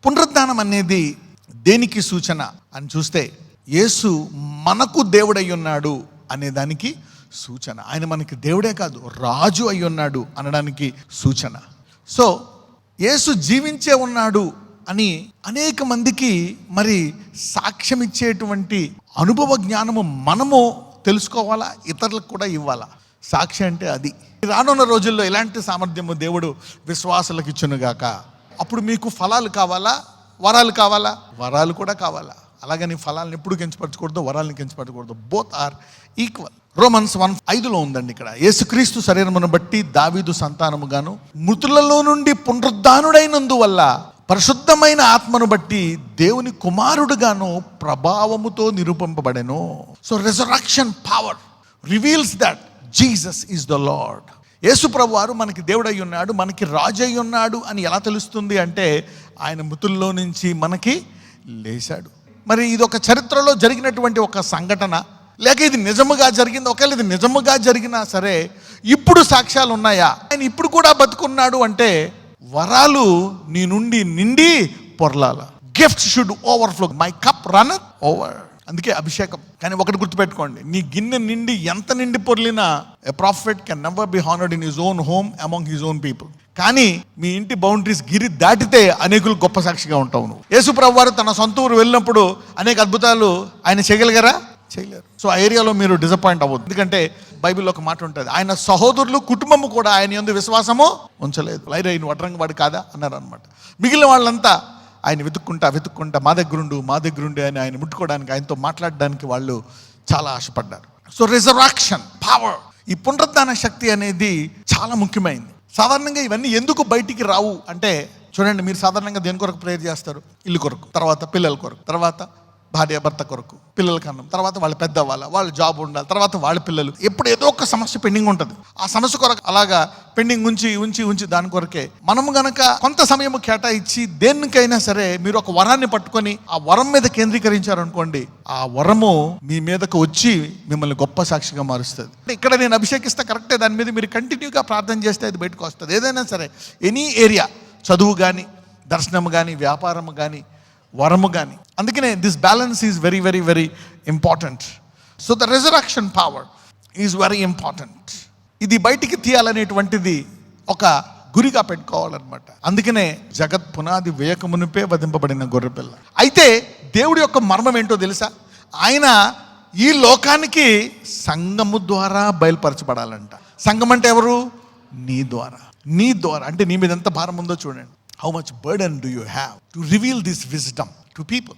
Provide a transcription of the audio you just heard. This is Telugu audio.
పునరుద్ధానం అనేది దేనికి సూచన అని చూస్తే, యేసు మనకు దేవుడై ఉన్నాడు అనే దానికి సూచన. ఆయన మనకి దేవుడే కాదు, రాజు అయి ఉన్నాడు అనడానికి సూచన. సో యేసు జీవించే ఉన్నాడు అని అనేక మందికి మరి సాక్ష్యం ఇచ్చేటువంటి అనుభవ జ్ఞానము మనము తెలుసుకోవాలా, ఇతరులకు కూడా ఇవ్వాలా. సాక్షి అంటే అది. రానున్న రోజుల్లో ఇలాంటి సామర్థ్యము దేవుడు విశ్వాసులకు ఇచ్చునుగాక. అప్పుడు మీకు ఫలాలు కావాలా, వరాలు కావాలా? వరాలు కూడా కావాలా. అలాగని ఫలాలను ఎప్పుడు కించపరచకూడదు, వరాలను కించపరచకూడదు. Both are equal. రోమన్స్ 1:5 ఉందండి. ఇక్కడ యేసుక్రీస్తు శరీరమును బట్టి దావీదు సంతానముగాను మృతులలో నుండి పునరుద్ధానుడైనందువల్ల పరిశుద్ధమైన ఆత్మను బట్టి దేవుని కుమారుడుగాను ప్రభావముతో నిరూపింపబడెను. So resurrection power reveals that Jesus is the Lord. యేసు ప్రభు వారు మనకి దేవుడై ఉన్నాడు, మనకి రాజు అయి ఉన్నాడు అని ఎలా తెలుస్తుంది అంటే, ఆయన మృతుల్లో నుంచి మనకి లేచాడు. మరి ఇది ఒక చరిత్రలో జరిగినటువంటి ఒక సంఘటన, లేక ఇది నిజముగా జరిగింది? ఒకవేళ ఇది నిజముగా జరిగినా సరే ఇప్పుడు సాక్ష్యాలు ఉన్నాయా? ఆయన ఇప్పుడు కూడా బతుకున్నాడు అంటే వరాలు నీ నుండి నిండి పొర్లాల. Gifts should overflow. My cup runneth over. అందుకే అభిషేకం. కానీ ఒకటి గుర్తుపెట్టుకోండి, నీ గిన్నె నిండి ఎంత నిండి పొర్లినా a prophet can never be honoured in his own home among his own people. కానీ మీ ఇంటి బౌండరీస్ గిరి దాటితే అనేకులు గొప్ప సాక్షిగా ఉంటావు నువ్వు. యేసు ప్రభు వారు తన సొంత ఊరు వెళ్ళినప్పుడు అనేక అద్భుతాలు ఆయన చేయగలిగారా? చేయలేరు. సో ఆ ఏరియాలో మీరు డిసప్పాయింట్ అవ్వద్దు. ఎందుకంటే బైబిల్లో ఒక మాట ఉంటుంది, ఆయన సహోదరులు కుటుంబము కూడా ఆయన యందు విశ్వాసము ఉంచలేదు. లైరా ఈయన వడ్రంగి వాడు కాదా అన్నారు అనమాట. మిగిలిన వాళ్ళంతా ఆయన వెతుక్కుంటా మా దగ్గరుండు అని ఆయన ముట్టుకోవడానికి, ఆయనతో మాట్లాడడానికి వాళ్ళు చాలా ఆశపడ్డారు. సో రిజరక్షన్ పవర్, ఈ పునరుద్ధాన శక్తి అనేది చాలా ముఖ్యమైనది. సాధారణంగా ఇవన్నీ ఎందుకు బయటికి రావు అంటే, చూడండి, మీరు సాధారణంగా దేని కొరకు ప్రేయర్ చేస్తారు? ఇల్లు కొరకు, తర్వాత పిల్లల కొరకు, తర్వాత భార్య భర్త కొరకు, పిల్లల కన్నం, తర్వాత వాళ్ళ పెద్ద వాళ్ళ జాబ్ ఉండాలి, తర్వాత వాళ్ళ పిల్లలు. ఎప్పుడు ఏదో ఒక సమస్య పెండింగ్ ఉంటుంది. ఆ సమస్య కొరకు అలాగా పెండింగ్ ఉంచి దాని కొరకే మనము గనక కొంత సమయం కేటాయించి దేనికైనా సరే మీరు ఒక వరాన్ని పట్టుకొని ఆ వరం మీద కేంద్రీకరించారనుకోండి, ఆ వరము మీ మీదకు వచ్చి మిమ్మల్ని గొప్ప సాక్షిగా మారుస్తుంది. ఇక్కడ నేను అభిషేకిస్తా కరెక్టే, దాని మీద మీరు కంటిన్యూగా ప్రార్థన చేస్తే అది బయటకు వస్తుంది. ఏదైనా సరే, ఎనీ ఏరియా, చదువు కానీ, దర్శనము కానీ, వ్యాపారము కానీ, వరము కానీ. అందుకనే this balance is very very very important. So the resurrection power is very important. ఇది బయటికి తీయాలనేటువంటిది ఒక గురిగా పెట్టుకోవాలన్నమాట. అందుకనే జగత్ పునాది వేయకమునిపే వధింపబడిన గొర్రెపిల్ల. అయితే దేవుడి యొక్క మర్మం ఏంటో తెలుసా? ఆయన ఈ లోకానికి సంఘము ద్వారా బయలుపరచబడాలంట. సంఘం అంటే ఎవరు? నీ ద్వారా అంటే నీ మీద ఎంత భారం ఉందో చూడండి. How much burden do you have to reveal this wisdom to people?